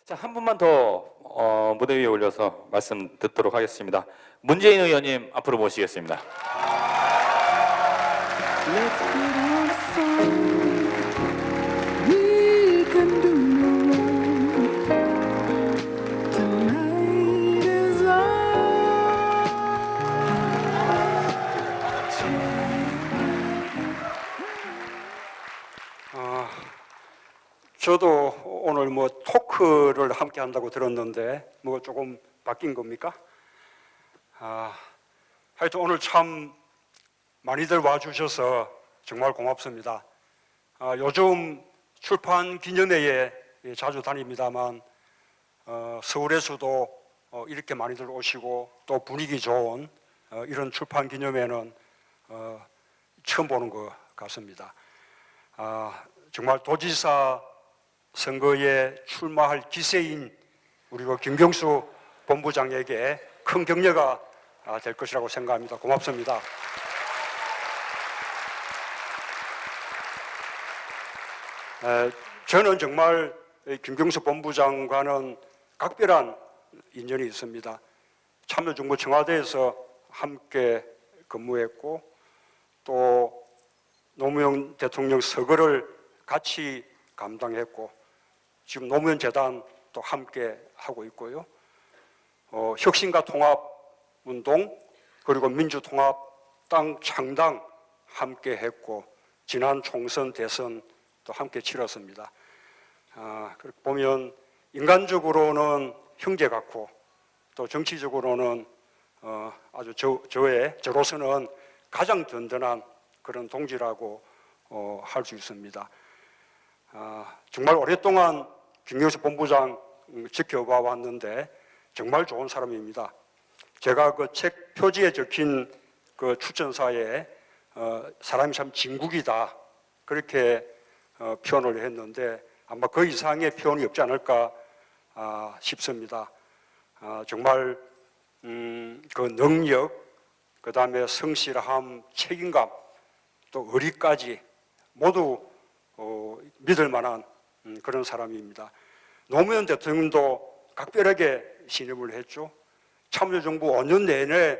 자, 한 분만 더 무대 위에 올려서 말씀 듣도록 하겠습니다. 문재인 의원님 앞으로 모시겠습니다. Let's put on a song. We can do no wrong. Tonight is ours. 저도 오늘 토크를 함께 한다고 들었는데 조금 바뀐 겁니까? 하여튼 오늘 참 많이들 와주셔서 정말 고맙습니다. 요즘 출판 기념회에 자주 다닙니다만 서울에서도 이렇게 많이들 오시고 또 분위기 좋은 이런 출판 기념회는 처음 보는 것 같습니다. 정말 도지사 선거에 출마할 기세인 우리 김경수 본부장에게 큰 격려가 될 것이라고 생각합니다. 고맙습니다. 저는 정말 김경수 본부장과는 각별한 인연이 있습니다. 참여정부 청와대에서 함께 근무했고 또 노무현 대통령 서거를 같이 감당했고 지금 노무현 재단 또 함께 하고 있고요. 혁신과 통합운동 그리고 민주통합당 창당 함께 했고 지난 총선 대선 또 함께 치렀습니다. 그렇게 보면 인간적으로는 형제 같고 또 정치적으로는 아주 저로서는 가장 든든한 그런 동지라고 할 수 있습니다. 정말 오랫동안 김경수 본부장 지켜봐 왔는데 정말 좋은 사람입니다. 제가 그 책 표지에 적힌 그 추천사에 사람이 참 진국이다 그렇게 표현을 했는데 아마 그 이상의 표현이 없지 않을까 싶습니다. 정말 그 능력, 그 다음에 성실함, 책임감, 또 의리까지 모두 믿을 만한 그런 사람입니다. 노무현 대통령도 각별하게 신임을 했죠. 참여정부 5년 내내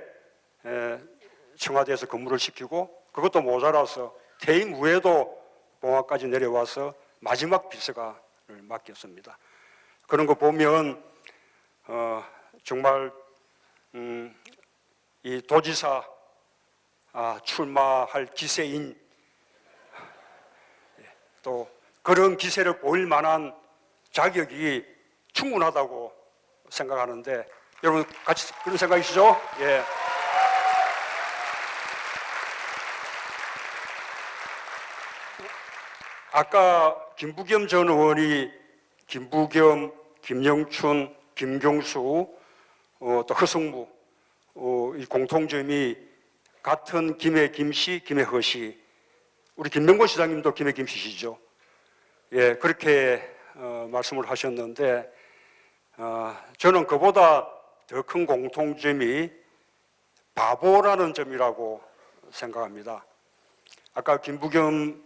청와대에서 근무를 시키고 그것도 모자라서 퇴임 후에도 봉화까지 내려와서 마지막 비서관을 맡겼습니다. 그런 거 보면 정말 이 도지사 출마할 기세인 또 그런 기세를 보일 만한 자격이 충분하다고 생각하는데 여러분 같이 그런 생각이시죠? 예. 아까 김부겸 전 의원이 김부겸, 김영춘, 김경수, 또 허성무 이 공통점이 같은 김해 김씨, 김해 허씨. 우리 김명곤 시장님도 김해 김씨시죠? 예, 그렇게 말씀을 하셨는데 저는 그보다 더 큰 공통점이 바보라는 점이라고 생각합니다. 아까 김부겸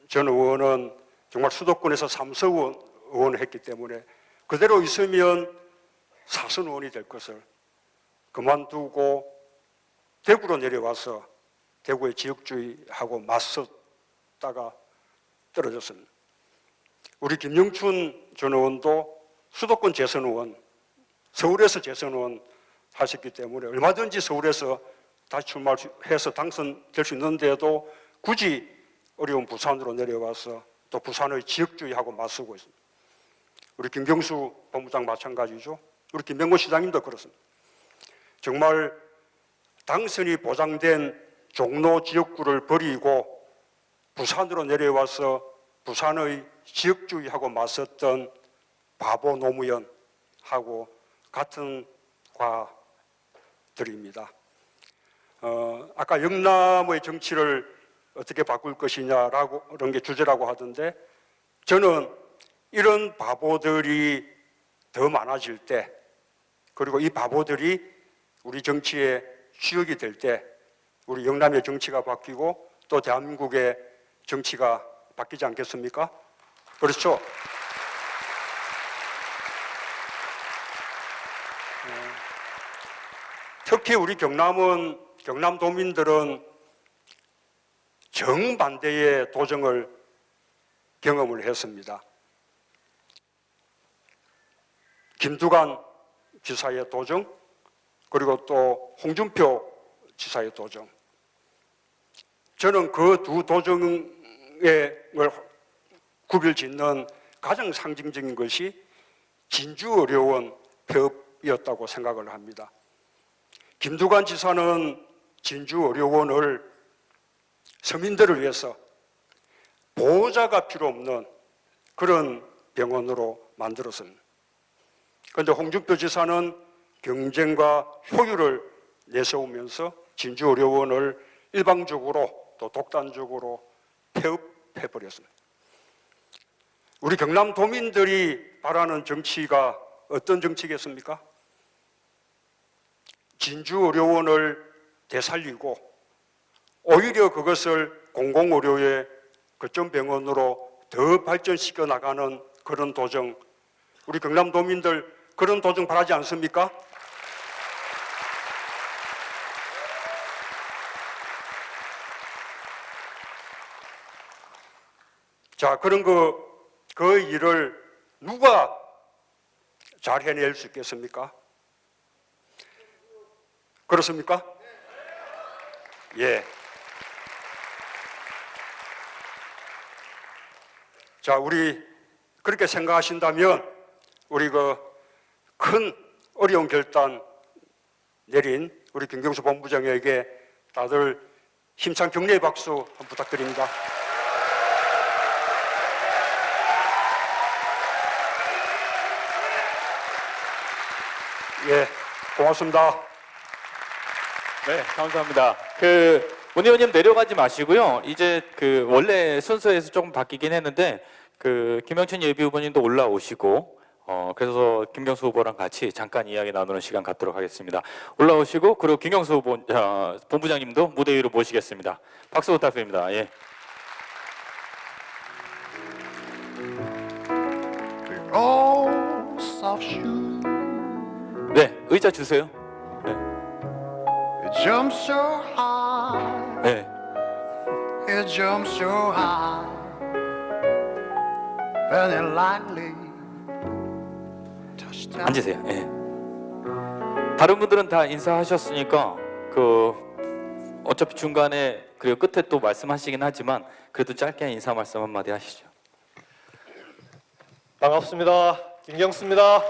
전 의원은 정말 수도권에서 3선 의원을 했기 때문에 그대로 있으면 4선 의원이 될 것을 그만두고 대구로 내려와서 대구의 지역주의하고 맞섰다가 떨어졌습니다. 우리 김영춘 전 의원도 수도권 재선 의원, 서울에서 재선 의원 하셨기 때문에 얼마든지 서울에서 다시 출마해서 당선될 수 있는데도 굳이 어려운 부산으로 내려와서 또 부산의 지역주의하고 맞서고 있습니다. 우리 김경수 본부장 마찬가지죠. 우리 김명곤 시장님도 그렇습니다. 정말 당선이 보장된 종로 지역구를 버리고 부산으로 내려와서 부산의 지역주의하고 맞섰던 바보 노무현하고 같은 과들입니다. 아까 영남의 정치를 어떻게 바꿀 것이냐라고 그런 게 주제라고 하던데 저는 이런 바보들이 더 많아질 때 그리고 이 바보들이 우리 정치의 주역이 될 때 우리 영남의 정치가 바뀌고 또 대한민국의 정치가 바뀌지 않겠습니까? 그렇죠? 특히 우리 경남도민들은 정반대의 도정을 경험을 했습니다. 김두관 지사의 도정, 그리고 또 홍준표 지사의 도정. 저는 그 두 도정을 구별짓는 가장 상징적인 것이 진주의료원 폐업이었다고 생각을 합니다. 김두관 지사는 진주의료원을 서민들을 위해서 보호자가 필요 없는 그런 병원으로 만들었습니다. 그런데 홍준표 지사는 경쟁과 효율을 내세우면서 진주의료원을 일방적으로 또 독단적으로 폐업해버렸습니다. 우리 경남도민들이 바라는 정치가 어떤 정치겠습니까? 진주의료원을 되살리고 오히려 그것을 공공의료의 거점병원으로 더 발전시켜 나가는 그런 도정, 우리 경남도민들 그런 도정 바라지 않습니까? 자, 그런 그 일을 누가 잘 해낼 수 있겠습니까? 그렇습니까? 예. 자, 우리 그렇게 생각하신다면 우리 그 큰 어려운 결단 내린 우리 김경수 본부장에게 다들 힘찬 격려의 박수 한번 부탁드립니다. 예, 고맙습니다. 네, 감사합니다. 문 의원님 내려가지 마시고요. 이제 원래 순서에서 조금 바뀌긴 했는데 김영춘 예비 후보님도 올라오시고 그래서 김경수 후보랑 같이 잠깐 이야기 나누는 시간 갖도록 하겠습니다. 올라오시고 그리고 김경수 후보 본부장님도 무대 위로 모시겠습니다. 박수 부탁드립니다. 예. 네, 의자 주세요. It jumps so high, 네. it jumps so high, very lightly touched down. 앉으세요. 예. 다른 분들은 다 인사하셨으니까 어차피 중간에 그리고 끝에 또 말씀하시긴 하지만 그래도 짧게 인사 말씀 한마디 하시죠. 반갑습니다. 김경수입니다.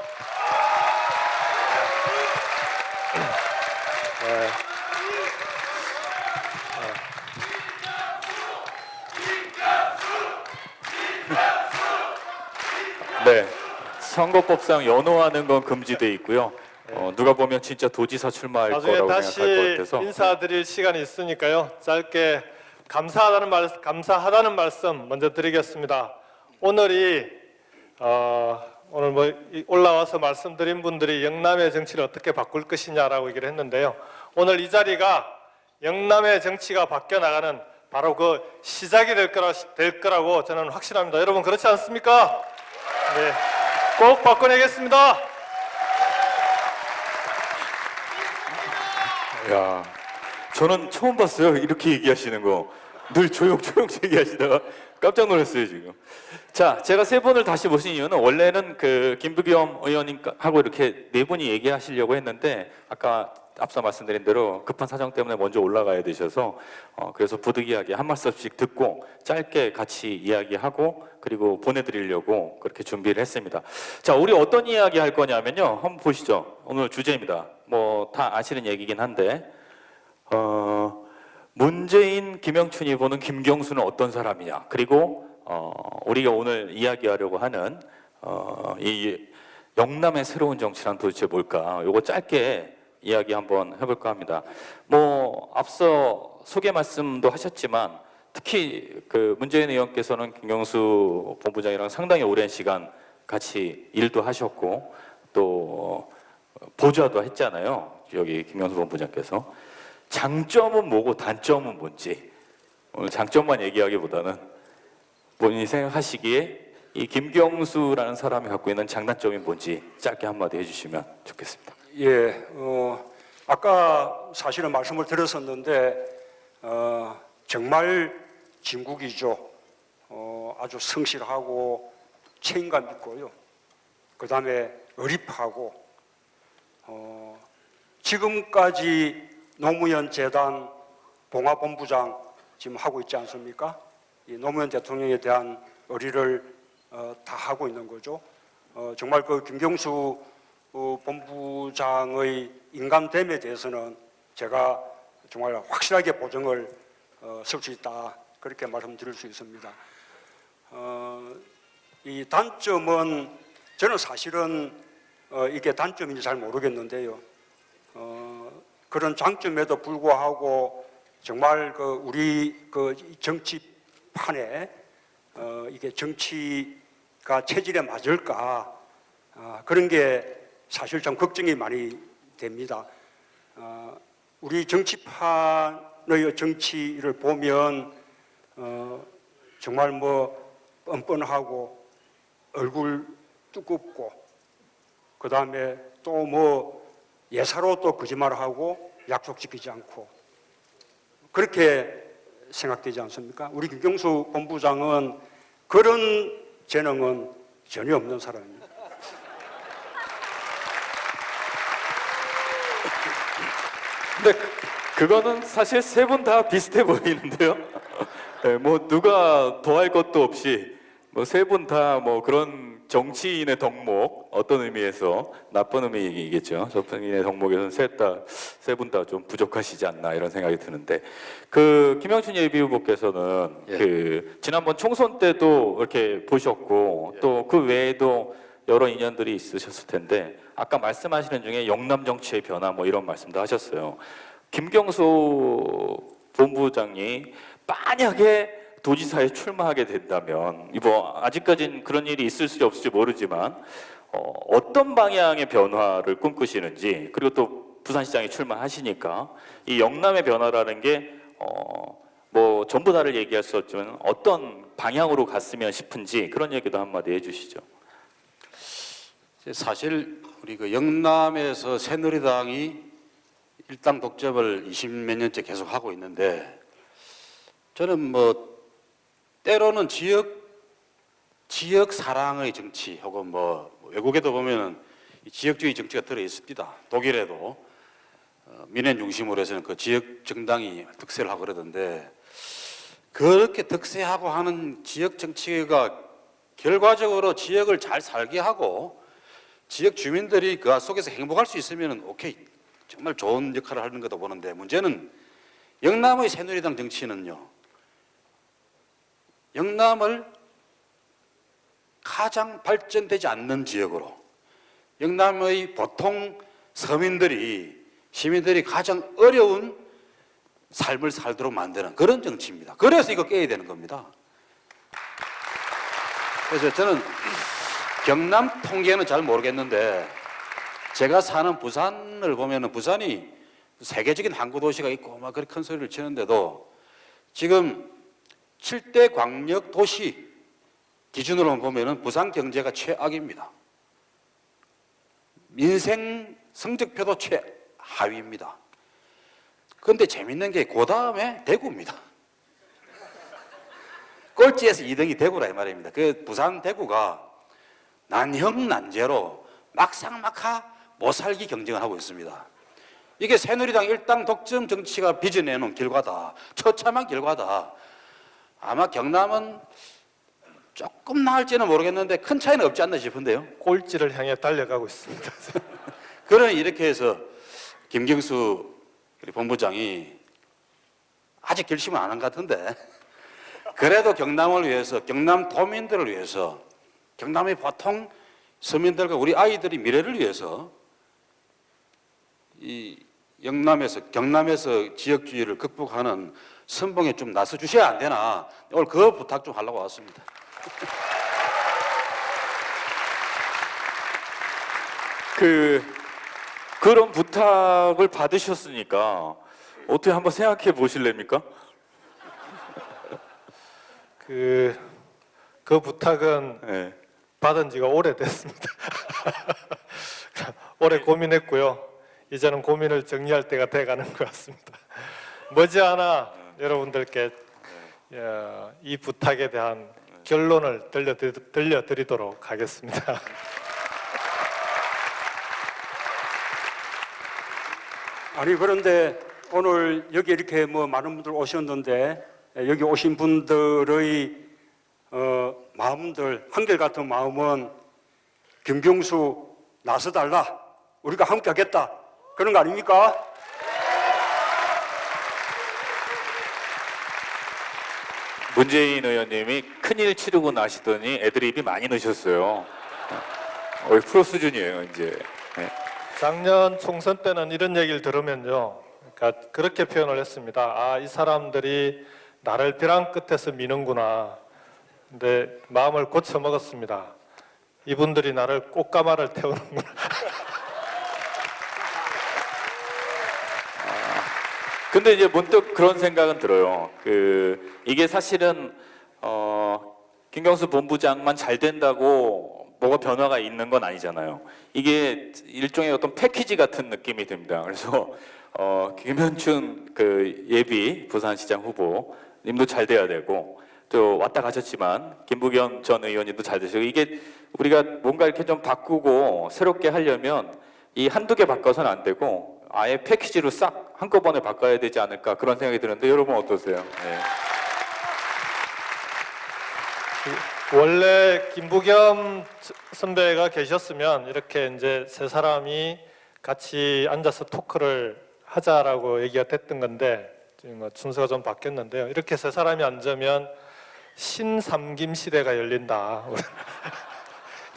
네, 선거법상 연호하는 건 금지돼 있고요. 누가 보면 진짜 도지사 출마할 나중에 거라고 다시 생각할 것 같아서 인사드릴 시간이 있으니까요. 짧게 감사하다는 말씀 먼저 드리겠습니다. 오늘 올라와서 말씀드린 분들이 영남의 정치를 어떻게 바꿀 것이냐라고 얘기를 했는데요. 오늘 이 자리가 영남의 정치가 바뀌어 나가는 바로 그 시작이 될 거라고 저는 확신합니다. 여러분 그렇지 않습니까? 네, 꼭 바꿔내겠습니다. 야, 저는 처음 봤어요. 이렇게 얘기하시는 거. 늘 조용조용 얘기하시다가 깜짝 놀랐어요 지금. 자, 제가 세 분을 다시 모신 이유는 원래는 김부겸 의원님하고 이렇게 네 분이 얘기하시려고 했는데 아까 앞서 말씀드린 대로 급한 사정 때문에 먼저 올라가야 되셔서 그래서 부득이하게 한 말씀씩 듣고 짧게 같이 이야기하고 그리고 보내드리려고 그렇게 준비를 했습니다. 자, 우리 어떤 이야기 할 거냐면요. 한번 보시죠. 오늘 주제입니다. 뭐 다 아시는 얘기긴 한데 문재인, 김영춘이 보는 김경수는 어떤 사람이냐. 그리고 우리가 오늘 이야기하려고 하는 이 영남의 새로운 정치란 도대체 뭘까? 요거 짧게 이야기 한번 해볼까 합니다. 뭐 앞서 소개 말씀도 하셨지만 특히 문재인 의원께서는 김경수 본부장이랑 상당히 오랜 시간 같이 일도 하셨고 또 보좌도 했잖아요. 여기 김경수 본부장께서. 장점은 뭐고 단점은 뭔지 오늘 장점만 얘기하기보다는 본인이 생각하시기에 이 김경수라는 사람이 갖고 있는 장단점이 뭔지 짧게 한마디 해주시면 좋겠습니다. 예, 아까 사실은 말씀을 드렸었는데 정말 진국이죠. 아주 성실하고 책임감 있고요. 그 다음에 의리파고 지금까지 노무현 재단 봉화본부장 지금 하고 있지 않습니까? 이 노무현 대통령에 대한 의리를 다 하고 있는 거죠. 정말 그 김경수 본부장의 인간됨에 대해서는 제가 정말 확실하게 보증을 설 수 있다, 그렇게 말씀드릴 수 있습니다. 이 단점은 저는 사실은 이게 단점인지 잘 모르겠는데요. 그런 장점에도 불구하고 정말 그 우리 그 정치판에 이게 정치가 체질에 맞을까, 그런 게 사실 좀 걱정이 많이 됩니다. 우리 정치판의 정치를 보면 정말 뭐 뻔뻔하고 얼굴 두껍고 그 다음에 또 뭐 예사로 또 거짓말을 하고 약속 지키지 않고 그렇게 생각되지 않습니까? 우리 김경수 본부장은 그런 재능은 전혀 없는 사람입니다. 근데 그거는 사실 세 분 다 비슷해 보이는데요. 네, 뭐 누가 더할 것도 없이 뭐 세 분 다 뭐 그런 정치인의 덕목, 어떤 의미에서 나쁜 의미이겠죠. 정치인의 덕목에서는 세 분 다 좀 부족하시지 않나 이런 생각이 드는데, 그 김영춘 예비후보께서는 예. 그 지난번 총선 때도 이렇게 보셨고 또 그 외에도 여러 인연들이 있으셨을 텐데, 아까 말씀하시는 중에 영남 정치의 변화 뭐 이런 말씀도 하셨어요. 김경수 본부장이 만약에 도지사에 출마하게 된다면, 뭐 아직까지는 그런 일이 있을지 없을지 모르지만 어떤 방향의 변화를 꿈꾸시는지, 그리고 또 부산시장에 출마하시니까 이 영남의 변화라는 게 뭐 전부 다를 얘기할 수 없지만 어떤 방향으로 갔으면 싶은지 그런 얘기도 한마디 해주시죠. 사실 우리 그 영남에서 새누리당이 일당 독점을 20몇 년째 계속 하고 있는데, 저는 뭐 때로는 지역 사랑의 정치, 혹은 뭐 외국에도 보면은 지역주의 정치가 들어 있습니다. 독일에도 민엔 중심으로 해서는 그 지역 정당이 득세를 하고 그러던데, 그렇게 득세하고 하는 지역 정치가 결과적으로 지역을 잘 살게 하고 지역 주민들이 그 속에서 행복할 수 있으면 오케이, 정말 좋은 역할을 하는 것도 보는데, 문제는 영남의 새누리당 정치는요, 영남을 가장 발전되지 않는 지역으로, 영남의 보통 시민들이 가장 어려운 삶을 살도록 만드는 그런 정치입니다. 그래서 이거 깨야 되는 겁니다. 그래서 저는 경남 통계는 잘 모르겠는데, 제가 사는 부산을 보면은 부산이 세계적인 항구 도시가 있고 막 그렇게 큰 소리를 치는데도 지금 7대 광역 도시 기준으로 보면은 부산 경제가 최악입니다. 민생 성적표도 최하위입니다. 그런데 재밌는 게 그 다음에 대구입니다. 꼴찌에서 2등이 대구라 이 말입니다. 그 부산 대구가 난형난제로 막상막하 못살기 경쟁을 하고 있습니다. 이게 새누리당 일당 독점 정치가 빚어내는 결과다. 처참한 결과다. 아마 경남은 조금 나을지는 모르겠는데 큰 차이는 없지 않나 싶은데요. 꼴찌를 향해 달려가고 있습니다. 그러니 이렇게 해서 김경수 본부장이 아직 결심을 안 한 것 같은데, 그래도 경남을 위해서, 경남 도민들을 위해서, 경남의 보통 서민들과 우리 아이들의 미래를 위해서 이 경남에서 지역주의를 극복하는 선봉에 좀 나서 주셔야 안 되나, 오늘 그 부탁 좀 하려고 왔습니다. 그런 부탁을 받으셨으니까 어떻게 한번 생각해 보실랍니까? 그 부탁은 네. 받은 지가 오래됐습니다. 오래 고민했고요. 이제는 고민을 정리할 때가 돼가는 것 같습니다. 머지않아 여러분들께 이 부탁에 대한 결론을 들려드리도록 하겠습니다. 아니 그런데 오늘 여기 이렇게 뭐 많은 분들 오셨는데 여기 오신 분들의 마음들 한결같은 마음은 김경수 나서달라, 우리가 함께하겠다, 그런 거 아닙니까? 문재인 의원님이 큰일 치르고 나시더니 애드립이 많이 넣으셨어요. 프로 수준이에요 이제. 네. 작년 총선 때는 이런 얘기를 들으면요, 그러니까 그렇게 표현을 했습니다. 아, 이 사람들이 나를 벼랑 끝에서 미는구나. 근데 마음을 고쳐 먹었습니다. 이분들이 나를 꽃가마를 태우는구나. 근데 이제 문득 그런 생각은 들어요. 이게 사실은 김경수 본부장만 잘 된다고 뭐가 변화가 있는 건 아니잖아요. 이게 일종의 어떤 패키지 같은 느낌이 듭니다. 그래서 김현춘 예비 부산시장 후보님도 잘 돼야 되고, 또 왔다 가셨지만 김부겸 전 의원님도 잘 되시고, 이게 우리가 뭔가 이렇게 좀 바꾸고 새롭게 하려면 이 한두 개 바꿔서는 안 되고 아예 패키지로 싹 한꺼번에 바꿔야 되지 않을까, 그런 생각이 드는데 여러분 어떠세요? 네. 원래 김부겸 선배가 계셨으면 이렇게 이제 세 사람이 같이 앉아서 토크를 하자라고 얘기가 됐던 건데, 지금 뭐 순서가 좀 바뀌었는데요. 이렇게 세 사람이 앉으면 신삼김 시대가 열린다.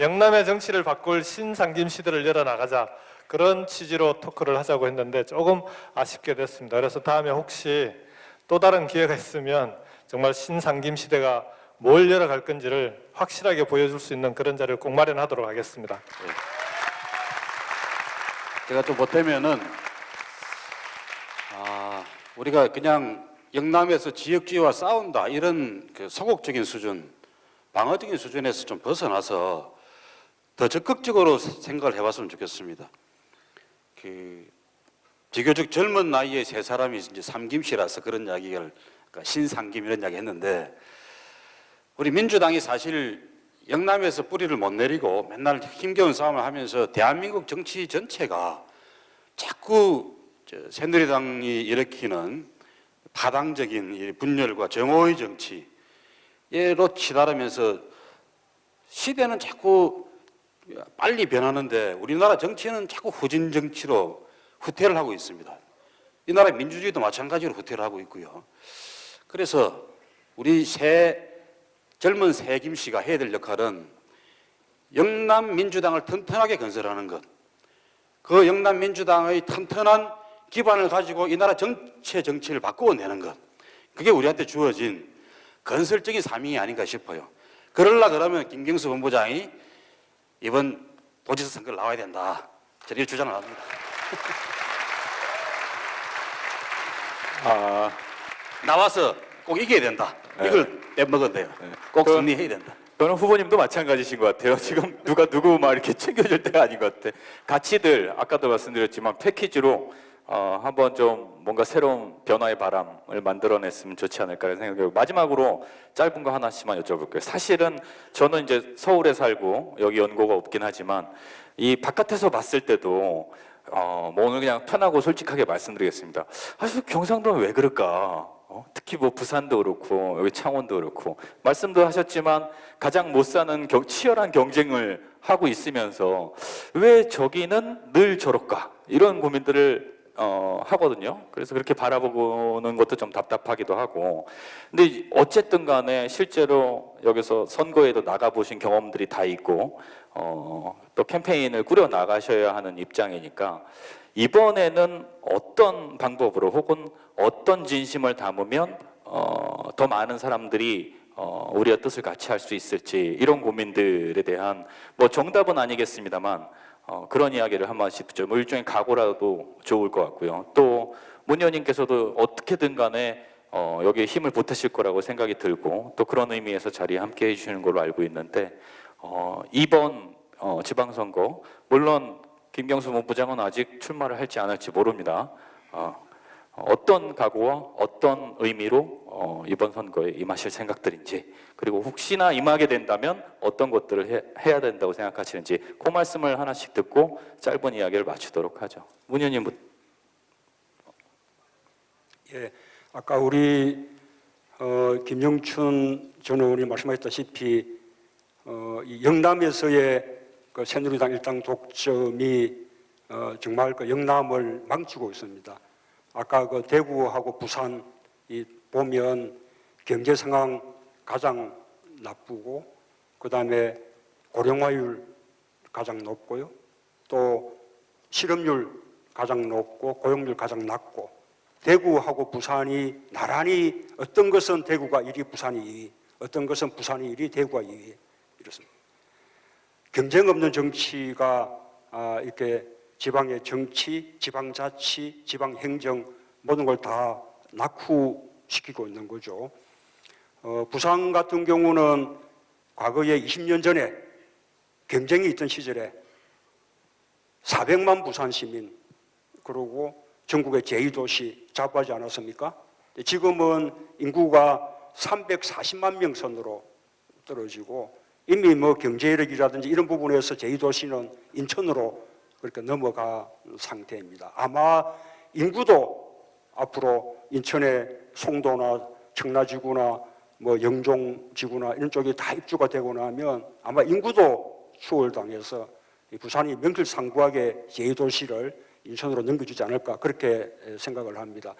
영남의 정치를 바꿀 신삼김 시대를 열어나가자, 그런 취지로 토크를 하자고 했는데 조금 아쉽게 됐습니다. 그래서 다음에 혹시 또 다른 기회가 있으면 정말 신삼김 시대가 뭘 열어갈 건지를 확실하게 보여줄 수 있는 그런 자리를 꼭 마련하도록 하겠습니다. 제가 좀 보태면은 우리가 그냥 영남에서 지역주의와 싸운다 이런 소극적인 수준, 방어적인 수준에서 좀 벗어나서 더 적극적으로 생각을 해봤으면 좋겠습니다. 비교적 젊은 나이에 세 사람이 이제 삼김씨라서 그런 이야기를, 그러니까 신삼김 이런 이야기 했는데, 우리 민주당이 사실 영남에서 뿌리를 못 내리고 맨날 힘겨운 싸움을 하면서 대한민국 정치 전체가 자꾸 새누리당이 일으키는 파당적인 이 분열과 정오의 정치로 치달으면서 시대는 자꾸 빨리 변하는데 우리나라 정치는 자꾸 후진 정치로 후퇴를 하고 있습니다. 이 나라의 민주주의도 마찬가지로 후퇴를 하고 있고요. 그래서 우리 젊은 새김 씨가 해야 될 역할은 영남 민주당을 튼튼하게 건설하는 것, 그 영남 민주당의 튼튼한 기반을 가지고 이 나라 전체 정치를 바꾸어내는 것, 그게 우리한테 주어진 건설적인 사명이 아닌가 싶어요. 그러면 김경수 본부장이 이번 도지사 선거를 나와야 된다, 저렇게 주장을 합니다. 나와서 꼭 이겨야 된다. 이걸 빼먹어도 돼요. 꼭 승리해야 된다. 저는 후보님도 마찬가지신 것 같아요. 지금 누가 누구 막 이렇게 챙겨줄 때가 아닌 것 같아. 가치들 아까도 말씀드렸지만 패키지로 한번 좀 뭔가 새로운 변화의 바람을 만들어냈으면 좋지 않을까 생각해요. 마지막으로 짧은 거 하나씩만 여쭤볼게요. 사실은 저는 이제 서울에 살고 여기 연고가 없긴 하지만 이 바깥에서 봤을 때도 뭐 오늘 그냥 편하고 솔직하게 말씀드리겠습니다. 사실 경상도는 왜 그럴까? 특히 뭐 부산도 그렇고 여기 창원도 그렇고 말씀도 하셨지만 가장 못 사는 치열한 경쟁을 하고 있으면서 왜 저기는 늘 저럴까? 이런 고민들을 하거든요. 그래서 그렇게 바라보는 것도 좀 답답하기도 하고. 근데 어쨌든 간에 실제로 여기서 선거에도 나가보신 경험들이 다 있고 또 캠페인을 꾸려 나가셔야 하는 입장이니까 이번에는 어떤 방법으로 혹은 어떤 진심을 담으면 더 많은 사람들이 우리의 뜻을 같이 할 수 있을지, 이런 고민들에 대한 뭐 정답은 아니겠습니다만 그런 이야기를 한 번씩 좀 일종의 각오라도 좋을 것 같고요. 또 문 의원님께서도 어떻게든 간에 여기에 힘을 보태실 거라고 생각이 들고 또 그런 의미에서 자리에 함께 해주시는 걸로 알고 있는데 이번 지방선거 물론 김경수 본부장은 아직 출마를 할지 안 할지 모릅니다. 어떤 각오와 어떤 의미로 이번 선거에 임하실 생각들인지, 그리고 혹시나 임하게 된다면 어떤 것들을 해야 된다고 생각하시는지 그 말씀을 하나씩 듣고 짧은 이야기를 마치도록 하죠. 문 의원님. 예, 아까 우리 김영춘 전 의원이 말씀하셨다시피 이 영남에서의 그 새누리당 일당 독점이 정말 그 영남을 망치고 있습니다. 아까 그 대구하고 부산이 보면 경제 상황 가장 나쁘고, 그 다음에 고령화율 가장 높고요, 또 실업률 가장 높고 고용률 가장 낮고, 대구하고 부산이 나란히 어떤 것은 대구가 1위, 부산이 2위, 어떤 것은 부산이 1위, 대구가 2위 이렇습니다. 경쟁 없는 정치가 이렇게 지방의 정치, 지방자치, 지방행정 모든 걸 다 낙후시키고 있는 거죠. 부산 같은 경우는 과거에 20년 전에 경쟁이 있던 시절에 400만 부산 시민, 그리고 전국의 제2도시 자부하지 않았습니까? 지금은 인구가 340만 명 선으로 떨어지고, 이미 뭐 경제력이라든지 이런 부분에서 제2도시는 인천으로 그렇게 넘어간 상태입니다. 아마 인구도 앞으로 인천의 송도나 청라지구나 뭐 영종지구나 이런 쪽이 다 입주가 되고 나면 아마 인구도 추월당해서 부산이 명실상부하게 제2도시를 인천으로 넘겨주지 않을까, 그렇게 생각을 합니다.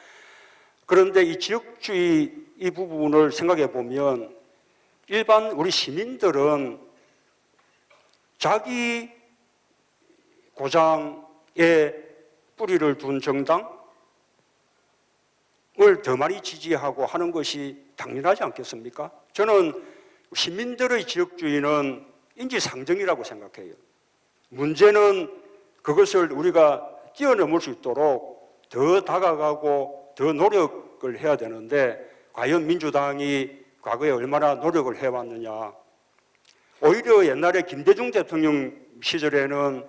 그런데 이 지역주의 이 부분을 생각해 보면 일반 우리 시민들은 자기 고장에 뿌리를 둔 정당을 더 많이 지지하고 하는 것이 당연하지 않겠습니까? 저는 시민들의 지역주의는 인지상정이라고 생각해요. 문제는 그것을 우리가 뛰어넘을 수 있도록 더 다가가고 더 노력을 해야 되는데, 과연 민주당이 과거에 얼마나 노력을 해왔느냐. 오히려 옛날에 김대중 대통령 시절에는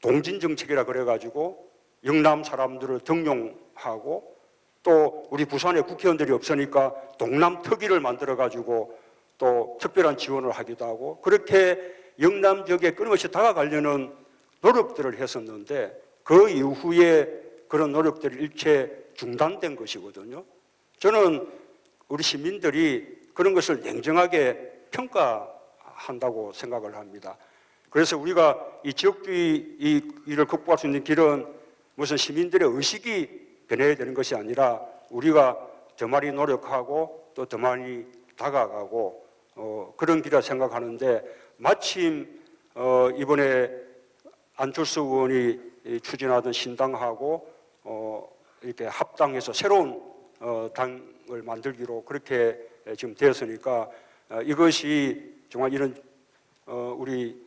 동진정책이라 그래가지고 영남 사람들을 등용하고, 또 우리 부산에 국회의원들이 없으니까 동남특위를 만들어가지고 또 특별한 지원을 하기도 하고, 그렇게 영남 지역에 끊임없이 다가가려는 노력들을 했었는데, 그 이후에 그런 노력들이 일체 중단된 것이거든요. 저는 우리 시민들이 그런 것을 냉정하게 평가한다고 생각을 합니다. 그래서 우리가 이 지역주의 이를 극복할 수 있는 길은 무슨 시민들의 의식이 변해야 되는 것이 아니라 우리가 더 많이 노력하고 또 더 많이 다가가고 그런 길이라 생각하는데, 마침 이번에 안철수 의원이 추진하던 신당하고 이렇게 합당해서 새로운 당을 만들기로 그렇게 지금 되었으니까, 이것이 정말 이런 우리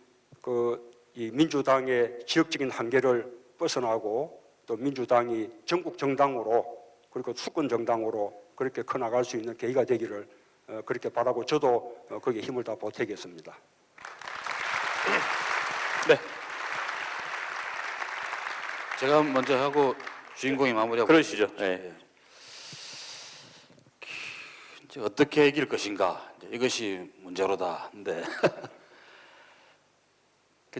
이 민주당의 지역적인 한계를 벗어나고 또 민주당이 전국 정당으로 그리고 수권 정당으로 그렇게 커나갈 수 있는 계기가 되기를 그렇게 바라고, 저도 거기에 힘을 다 보태겠습니다. 네, 제가 먼저 하고 주인공이 마무리하고 그러시죠. 네. 이제 어떻게 이길 것인가, 이것이 문제로다. 근데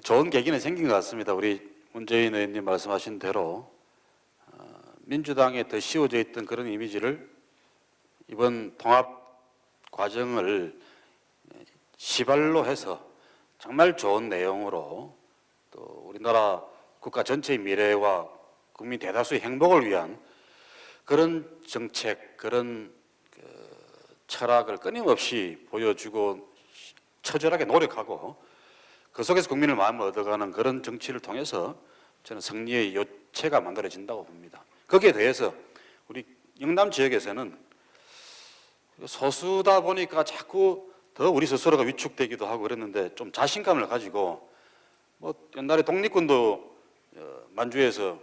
좋은 계기는 생긴 것 같습니다. 우리 문재인 의원님 말씀하신 대로 민주당에 더 씌워져 있던 그런 이미지를 이번 통합 과정을 시발로 해서 정말 좋은 내용으로 또 우리나라 국가 전체의 미래와 국민 대다수의 행복을 위한 그런 정책, 그런 철학을 끊임없이 보여주고 처절하게 노력하고 그 속에서 국민의 마음을 얻어가는 그런 정치를 통해서 저는 승리의 요체가 만들어진다고 봅니다. 거기에 대해서 우리 영남 지역에서는 소수다 보니까 자꾸 더 우리 스스로가 위축되기도 하고 그랬는데, 좀 자신감을 가지고 뭐 옛날에 독립군도 만주에서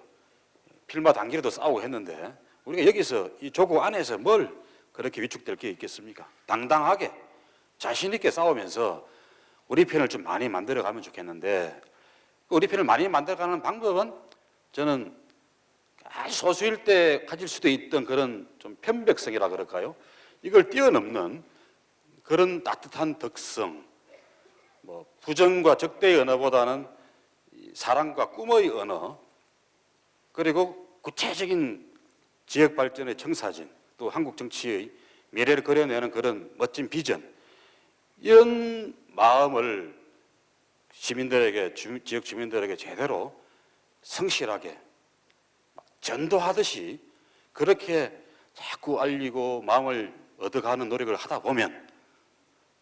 필마 단길에도 싸우고 했는데, 우리가 여기서 이 조국 안에서 뭘 그렇게 위축될 게 있겠습니까? 당당하게 자신 있게 싸우면서 우리 편을 좀 많이 만들어가면 좋겠는데, 우리 편을 많이 만들어가는 방법은 저는 아주 소수일 때 가질 수도 있던 그런 좀 편백성이라 그럴까요? 이걸 뛰어넘는 그런 따뜻한 덕성, 뭐 부정과 적대의 언어보다는 사랑과 꿈의 언어, 그리고 구체적인 지역 발전의 청사진, 또 한국 정치의 미래를 그려내는 그런 멋진 비전, 이런 마음을 시민들에게, 지역 주민들에게 제대로 성실하게 전도하듯이 그렇게 자꾸 알리고 마음을 얻어가는 노력을 하다 보면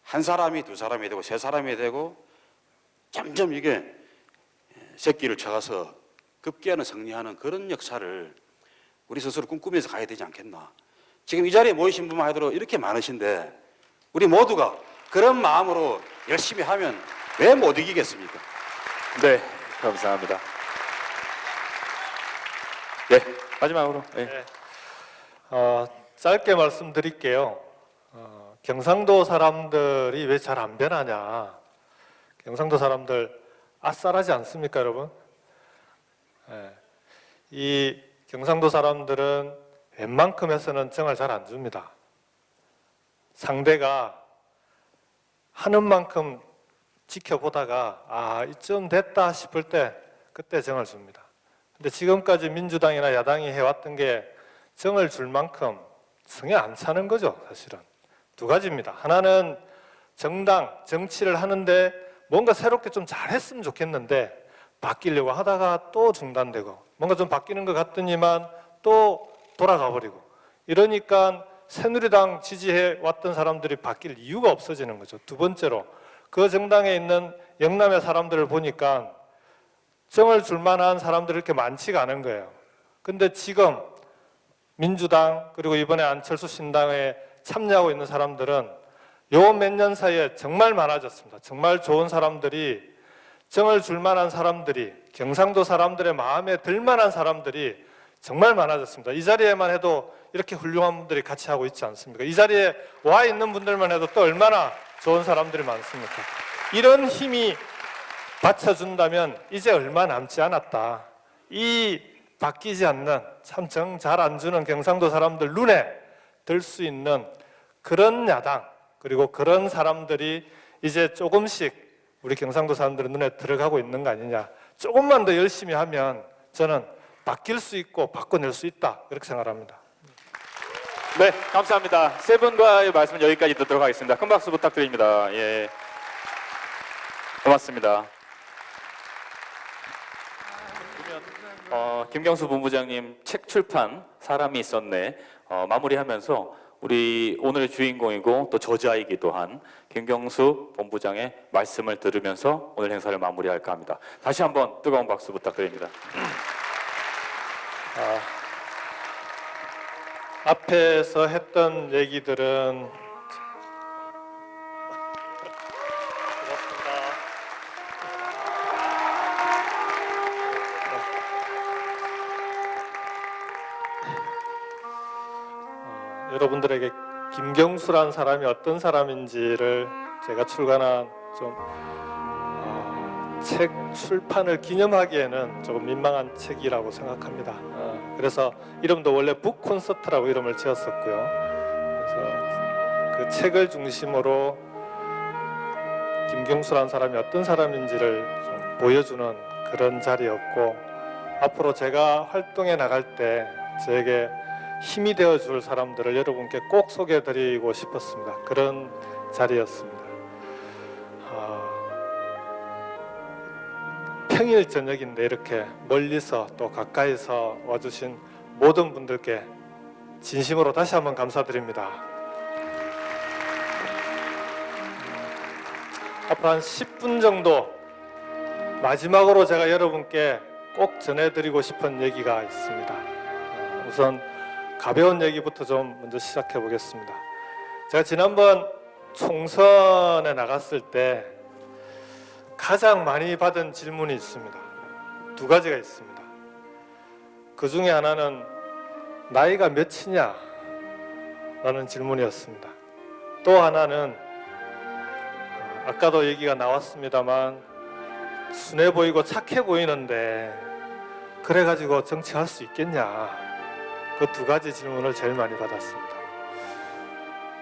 한 사람이 두 사람이 되고 세 사람이 되고 점점 이게 새끼를 쳐가서 급기야는 승리하는 그런 역사를 우리 스스로 꿈꾸면서 가야 되지 않겠나. 지금 이 자리에 모이신 분만 하더라도 이렇게 많으신데 우리 모두가 그런 마음으로 열심히 하면 왜 못 이기겠습니까? 네, 감사합니다. 네, 마지막으로. 네. 네. 짧게 말씀드릴게요. 경상도 사람들이 왜 잘 안 변하냐? 경상도 사람들 아싸라지 않습니까, 여러분? 네. 이 경상도 사람들은 웬만큼 해서는 정을 잘 안 줍니다. 상대가 하는 만큼 지켜보다가 이쯤 됐다 싶을 때 그때 정을 줍니다. 근데 지금까지 민주당이나 야당이 해왔던 게 정을 줄 만큼 성에 안 차는 거죠, 사실은. 두 가지입니다. 하나는 정당, 정치를 하는데 뭔가 새롭게 좀 잘했으면 좋겠는데 바뀌려고 하다가 또 중단되고 뭔가 좀 바뀌는 것 같더니만 또 돌아가 버리고 이러니까 새누리당 지지해 왔던 사람들이 바뀔 이유가 없어지는 거죠. 두 번째로 그 정당에 있는 영남의 사람들을 보니까 정을 줄 만한 사람들이 이렇게 많지가 않은 거예요. 근데 지금 민주당 그리고 이번에 안철수 신당에 참여하고 있는 사람들은 요 몇 년 사이에 정말 많아졌습니다. 정말 좋은 사람들이, 정을 줄 만한 사람들이, 경상도 사람들의 마음에 들 만한 사람들이 정말 많아졌습니다. 이 자리에만 해도 이렇게 훌륭한 분들이 같이 하고 있지 않습니까? 이 자리에 와 있는 분들만 해도 또 얼마나 좋은 사람들이 많습니까? 이런 힘이 받쳐준다면 이제 얼마 남지 않았다. 이 바뀌지 않는 참 정 잘 안 주는 경상도 사람들 눈에 들 수 있는 그런 야당 그리고 그런 사람들이 이제 조금씩 우리 경상도 사람들의 눈에 들어가고 있는 거 아니냐. 조금만 더 열심히 하면 저는 바뀔 수 있고 바꿔낼 수 있다 그렇게 생각합니다. 네, 감사합니다. 세 분과의 말씀은 여기까지 듣도록 하겠습니다. 큰 박수 부탁드립니다. 예, 고맙습니다. 김경수 본부장님 책 출판 사람이 있었네 마무리하면서 우리 오늘의 주인공이고 또 저자이기도 한 김경수 본부장의 말씀을 들으면서 오늘 행사를 마무리할까 합니다. 다시 한번 뜨거운 박수 부탁드립니다. 앞에서 했던 얘기들은 고맙습니다. 여러분들에게 김경수란 사람이 어떤 사람인지를 제가 출간한 책 출판을 기념하기에는 조금 민망한 책이라고 생각합니다. 그래서 이름도 원래 북 콘서트라고 이름을 지었었고요. 그래서 그 책을 중심으로 김경수란 사람이 어떤 사람인지를 좀 보여주는 그런 자리였고 앞으로 제가 활동해 나갈 때 저에게 힘이 되어줄 사람들을 여러분께 꼭 소개해드리고 싶었습니다. 그런 자리였습니다. 평일 저녁인데 이렇게 멀리서 또 가까이서 와주신 모든 분들께 진심으로 다시 한번 감사드립니다. 앞으로 한 10분 정도 마지막으로 제가 여러분께 꼭 전해드리고 싶은 얘기가 있습니다. 우선 가벼운 얘기부터 좀 먼저 시작해 보겠습니다. 제가 지난번 총선에 나갔을 때 가장 많이 받은 질문이 있습니다. 두 가지가 있습니다. 그 중에 하나는 나이가 몇이냐? 라는 질문이었습니다. 또 하나는 아까도 얘기가 나왔습니다만 순해 보이고 착해 보이는데 그래가지고 정치할 수 있겠냐? 그 두 가지 질문을 제일 많이 받았습니다.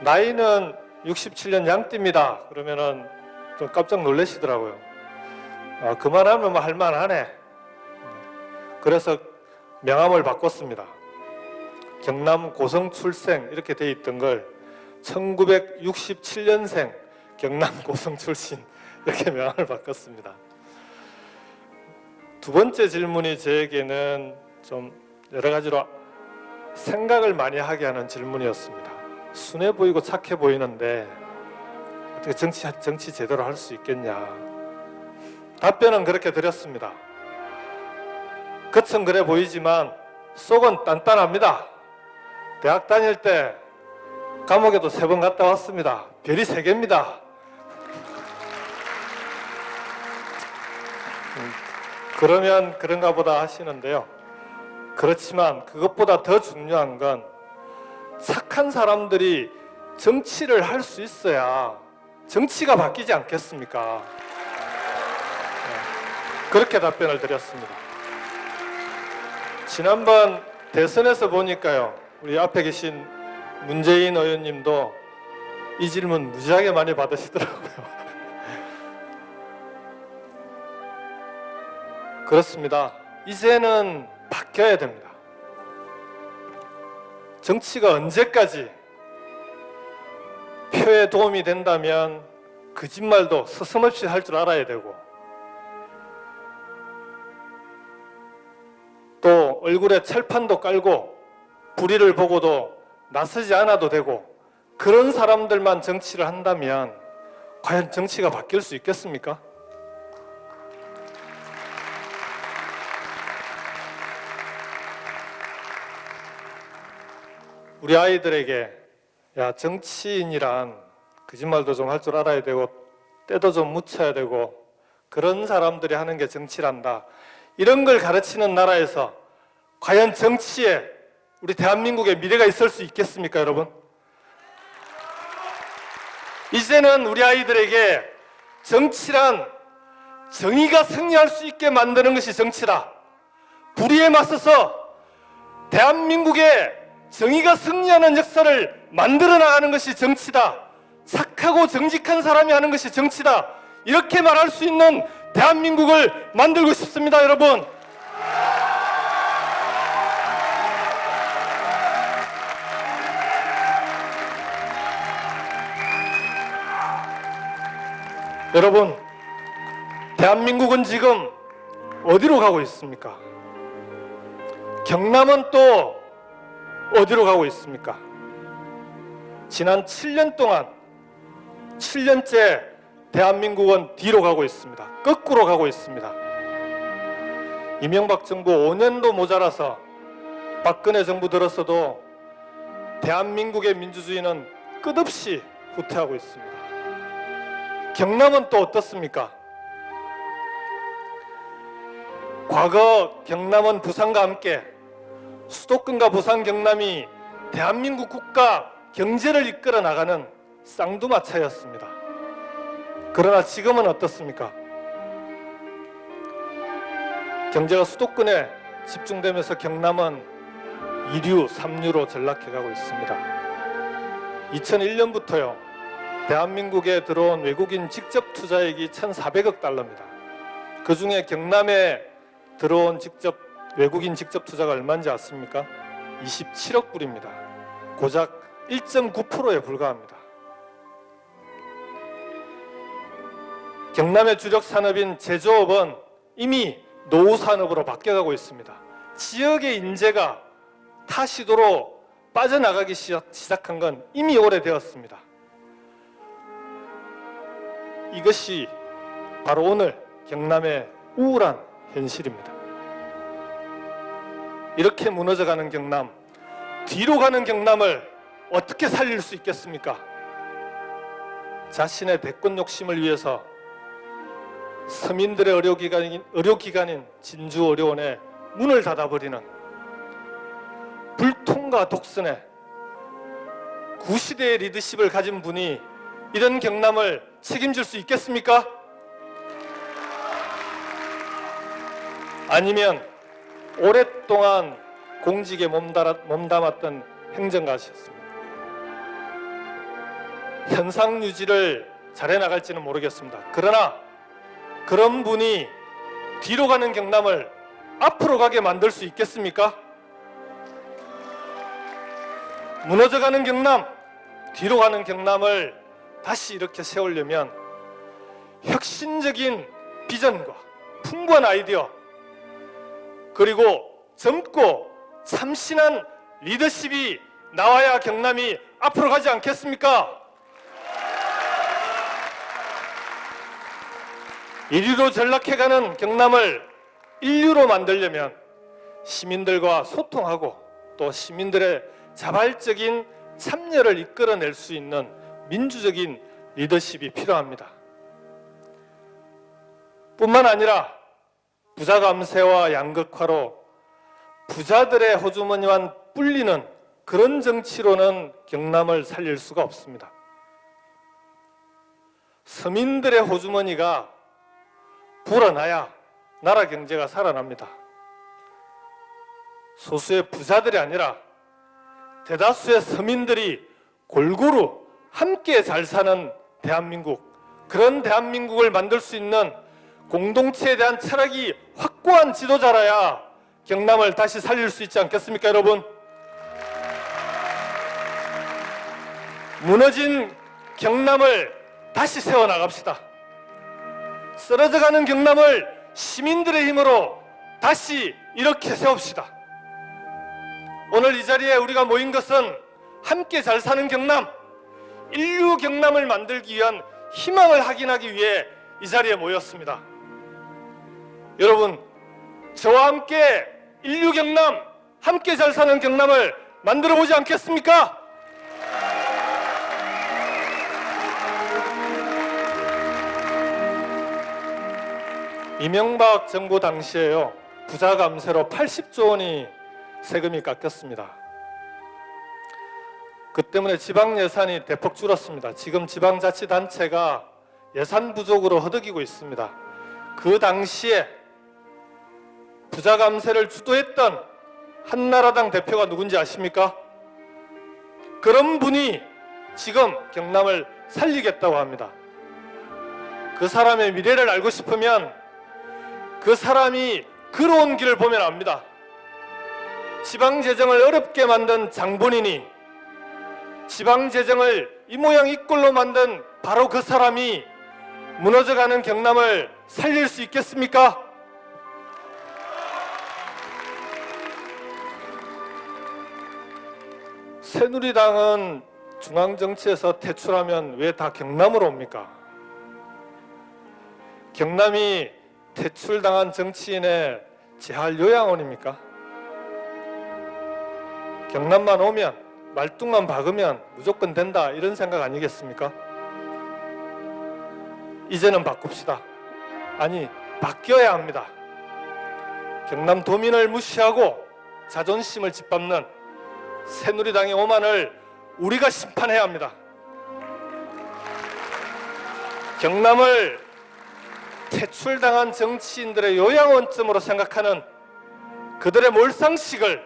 나이는 67년 양띠입니다. 그러면은 좀 깜짝 놀라시더라고요. 그만하면 뭐 할만하네. 그래서 명함을 바꿨습니다. 경남 고성 출생 이렇게 돼 있던 걸 1967년생 경남 고성 출신 이렇게 명함을 바꿨습니다. 두 번째 질문이 저에게는 좀 여러 가지로 생각을 많이 하게 하는 질문이었습니다. 순해 보이고 착해 보이는데 어떻게 정치 제대로 할 수 있겠냐? 답변은 그렇게 드렸습니다. 겉은 그래 보이지만 속은 단단합니다. 대학 다닐 때 감옥에도 3번 갔다 왔습니다. 별이 3개입니다. 그러면 그런가 보다 하시는데요. 그렇지만 그것보다 더 중요한 건 착한 사람들이 정치를 할 수 있어야 정치가 바뀌지 않겠습니까? 그렇게 답변을 드렸습니다. 지난번 대선에서 보니까요, 우리 앞에 계신 문재인 의원님도 이 질문 무지하게 많이 받으시더라고요. 그렇습니다. 이제는 바뀌어야 됩니다. 정치가 언제까지 표에 도움이 된다면 거짓말도 서슴없이 할 줄 알아야 되고, 또 얼굴에 철판도 깔고 불의를 보고도 나서지 않아도 되고, 그런 사람들만 정치를 한다면 과연 정치가 바뀔 수 있겠습니까? 우리 아이들에게 야, 정치인이란 거짓말도 좀 할 줄 알아야 되고 때도 좀 묻혀야 되고 그런 사람들이 하는 게 정치란다, 이런 걸 가르치는 나라에서 과연 정치에 우리 대한민국의 미래가 있을 수 있겠습니까, 여러분? 이제는 우리 아이들에게 정치란 정의가 승리할 수 있게 만드는 것이 정치다. 불의에 맞서서 대한민국의 정의가 승리하는 역사를 만들어 나가는 것이 정치다. 착하고 정직한 사람이 하는 것이 정치다. 이렇게 말할 수 있는 대한민국을 만들고 싶습니다, 여러분. 여러분, 대한민국은 지금 어디로 가고 있습니까? 경남은 또 어디로 가고 있습니까? 지난 7년 동안 7년째 대한민국은 뒤로 가고 있습니다. 거꾸로 가고 있습니다. 이명박 정부 5년도 모자라서 박근혜 정부 들었어도 대한민국의 민주주의는 끝없이 후퇴하고 있습니다. 경남은 또 어떻습니까? 과거 경남은 부산과 함께 수도권과 부산, 경남이 대한민국 국가 경제를 이끌어 나가는 쌍두마차였습니다. 그러나 지금은 어떻습니까? 경제가 수도권에 집중되면서 경남은 2류, 3류로 전락해가고 있습니다. 2001년부터요, 대한민국에 들어온 외국인 직접 투자액이 1,400억 달러입니다. 그 중에 경남에 들어온 외국인 직접 투자가 얼마인지 아십니까? 27억 불입니다. 고작 1.9%에 불과합니다. 경남의 주력 산업인 제조업은 이미 노후 산업으로 바뀌어가고 있습니다. 지역의 인재가 타 시도로 빠져나가기 시작한 건 이미 오래되었습니다. 이것이 바로 오늘 경남의 우울한 현실입니다. 이렇게 무너져가는 경남, 뒤로 가는 경남을 어떻게 살릴 수 있겠습니까? 자신의 대권 욕심을 위해서 서민들의 의료기관인 진주의료원에 문을 닫아버리는 불통과 독선의 구시대의 리더십을 가진 분이 이런 경남을 책임질 수 있겠습니까? 아니면 오랫동안 공직에 몸담았던 행정가셨습니다. 현상 유지를 잘해 나갈지는 모르겠습니다. 그러나 그런 분이 뒤로 가는 경남을 앞으로 가게 만들 수 있겠습니까? 무너져가는 경남, 뒤로 가는 경남을 다시 이렇게 세우려면 혁신적인 비전과 풍부한 아이디어, 그리고 젊고 참신한 리더십이 나와야 경남이 앞으로 가지 않겠습니까? 1위로 전락해가는 경남을 1류로 만들려면 시민들과 소통하고 또 시민들의 자발적인 참여를 이끌어낼 수 있는 민주적인 리더십이 필요합니다. 뿐만 아니라 부자 감세와 양극화로 부자들의 호주머니만 불리는 그런 정치로는 경남을 살릴 수가 없습니다. 서민들의 호주머니가 불어나야 나라 경제가 살아납니다. 소수의 부자들이 아니라 대다수의 서민들이 골고루 함께 잘 사는 대한민국, 그런 대한민국을 만들 수 있는 공동체에 대한 철학이 확고한 지도자라야 경남을 다시 살릴 수 있지 않겠습니까, 여러분? 무너진 경남을 다시 세워나갑시다. 쓰러져가는 경남을 시민들의 힘으로 다시 이렇게 세웁시다. 오늘 이 자리에 우리가 모인 것은 함께 잘 사는 경남, 인류 경남을 만들기 위한 희망을 확인하기 위해 이 자리에 모였습니다. 여러분, 저와 함께 인류 경남, 함께 잘 사는 경남을 만들어 보지 않겠습니까? 이명박 정부 당시에요, 부자 감세로 80조 원이 세금이 깎였습니다. 그 때문에 지방 예산이 대폭 줄었습니다. 지금 지방자치단체가 예산 부족으로 허덕이고 있습니다. 그 당시에 부자 감세를 주도했던 한나라당 대표가 누군지 아십니까? 그런 분이 지금 경남을 살리겠다고 합니다. 그 사람의 미래를 알고 싶으면 그 사람이 걸어온 길을 보면 압니다. 지방재정을 어렵게 만든 장본인이 지방재정을 이 모양 이 꼴로 만든 바로 그 사람이 무너져가는 경남을 살릴 수 있겠습니까? 새누리당은 중앙정치에서 퇴출하면 왜 다 경남으로 옵니까? 경남이 퇴출당한 정치인의 재활 요양원입니까? 경남만 오면, 말뚝만 박으면 무조건 된다, 이런 생각 아니겠습니까? 이제는 바꿉시다. 아니, 바뀌어야 합니다. 경남 도민을 무시하고 자존심을 짓밟는 새누리당의 오만을 우리가 심판해야 합니다. 경남을 퇴출당한 정치인들의 요양원점으로 생각하는 그들의 몰상식을,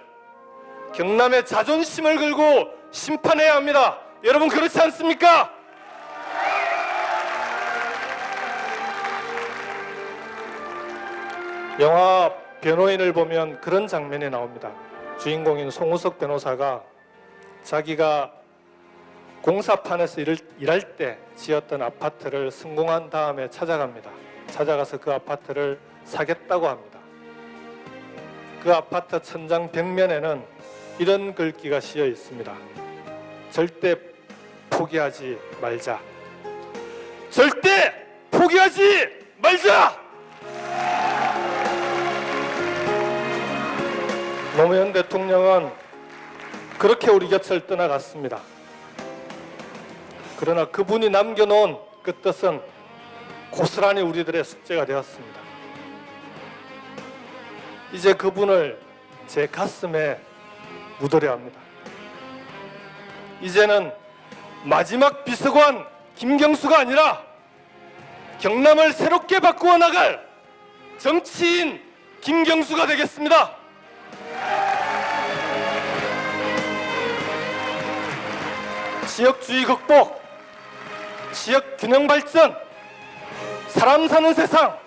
경남의 자존심을 걸고 심판해야 합니다. 여러분, 그렇지 않습니까? 영화 변호인을 보면 그런 장면이 나옵니다. 주인공인 송우석 변호사가 자기가 공사판에서 일할 때 지었던 아파트를 성공한 다음에 찾아갑니다. 찾아가서 그 아파트를 사겠다고 합니다. 그 아파트 천장 벽면에는 이런 글귀가 씌어 있습니다. 절대 포기하지 말자. 절대 포기하지 말자! 노무현 대통령은 그렇게 우리 곁을 떠나갔습니다. 그러나 그분이 남겨놓은 그 뜻은 고스란히 우리들의 숙제가 되었습니다. 이제 그분을 제 가슴에 묻으려 합니다. 이제는 마지막 비서관 김경수가 아니라 경남을 새롭게 바꾸어 나갈 정치인 김경수가 되겠습니다. 지역주의 극복, 지역 균형 발전, 사람 사는 세상,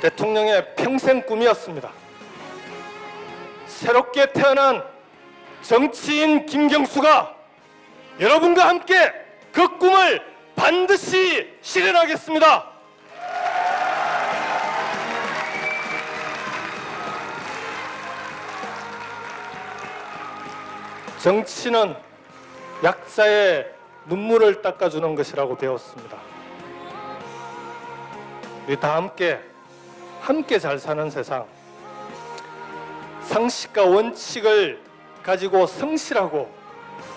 대통령의 평생 꿈이었습니다. 새롭게 태어난 정치인 김경수가 여러분과 함께 그 꿈을 반드시 실현하겠습니다. 정치는 약자의 눈물을 닦아주는 것이라고 배웠습니다. 우리 다 함께 잘 사는 세상, 상식과 원칙을 가지고 성실하고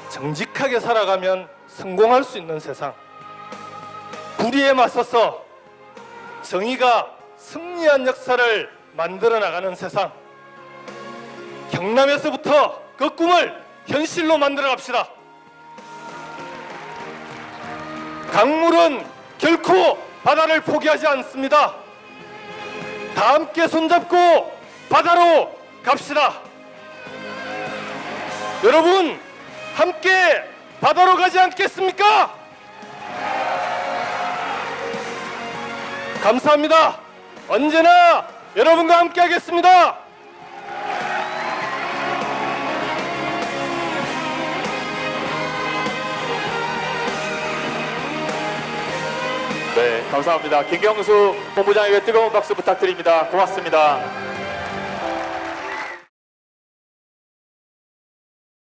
정직하게 살아가면 성공할 수 있는 세상, 불의에 맞서서 정의가 승리한 역사를 만들어 나가는 세상, 경남에서부터 그 꿈을 현실로 만들어 갑시다. 강물은 결코 바다를 포기하지 않습니다. 다 함께 손잡고 바다로 갑시다. 여러분, 함께 바다로 가지 않겠습니까? 감사합니다. 언제나 여러분과 함께 하겠습니다. 네, 감사합니다. 김경수 본부장에게 뜨거운 박수 부탁드립니다. 고맙습니다.